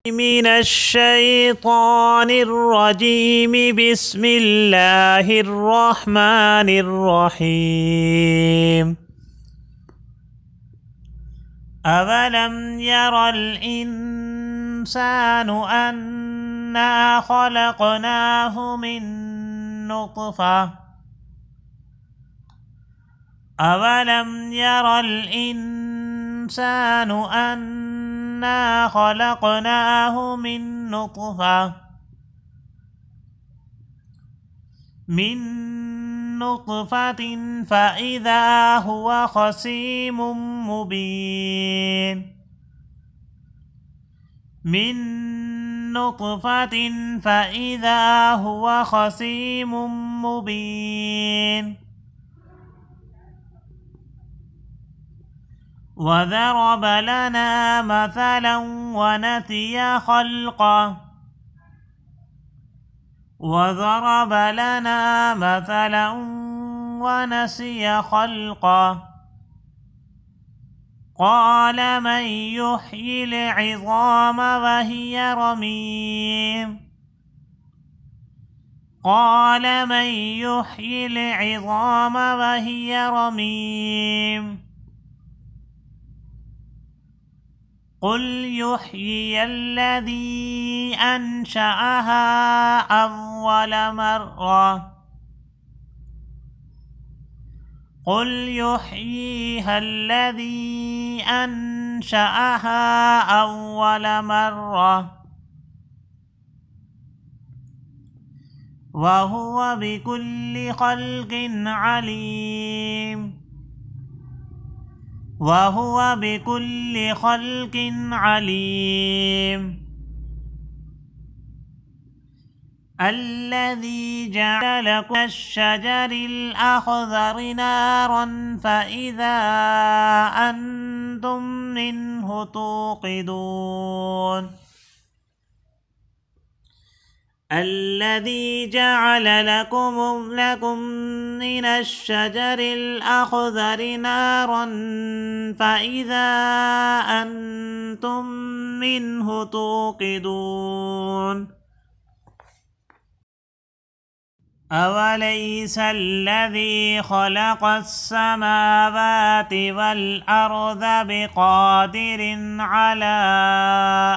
من الشيطان الرجيم. بسم الله الرحمن الرحيم. أولم ير الإنسان أنا خلقناه من نطفة أولم ير الإنسان أنا خلقناه من نطفة فإذا هو خصيم مبين. من نطفة فإذا هو خصيم مبين. وضرب لنا مثلا ونسي خلقه. قال من يحيي العظام وهي رميم. قل يحيي الذي أنشأها أول مرة وهو بكل خلق عليم. الذي جعل لكم الشجر الأخضر نارا فإذا أنتم منه توقدون. الذي جعل لكم من الشجر الأخضر نارا فإذا أنتم منه توقدون. أوليس الذي خلق السماوات والأرض بقادر على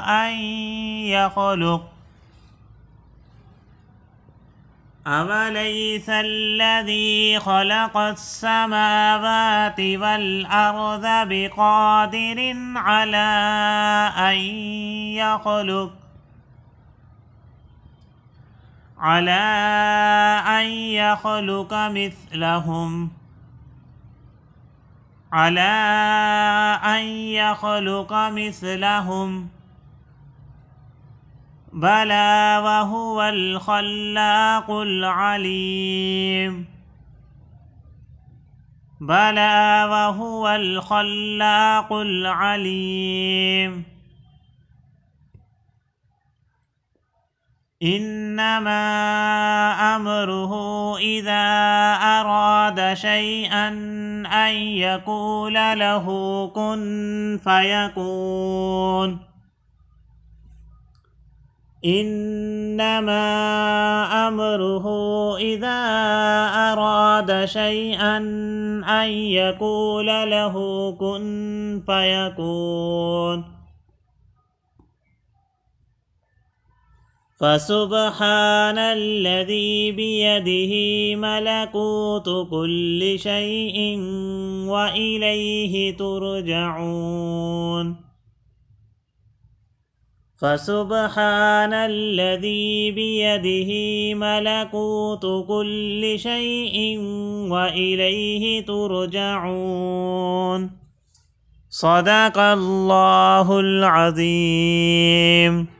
أن يخلق مثلهم بلى وهو الخلاق العليم. إنما أمره إذا أراد شيئا أن يقول له كن فيكون. فسبحان الذي بيده ملكوت كل شيء وإليه ترجعون. فسبحان الذي بيده ملكوت كل شيء وإليه ترجعون. صدق الله العظيم.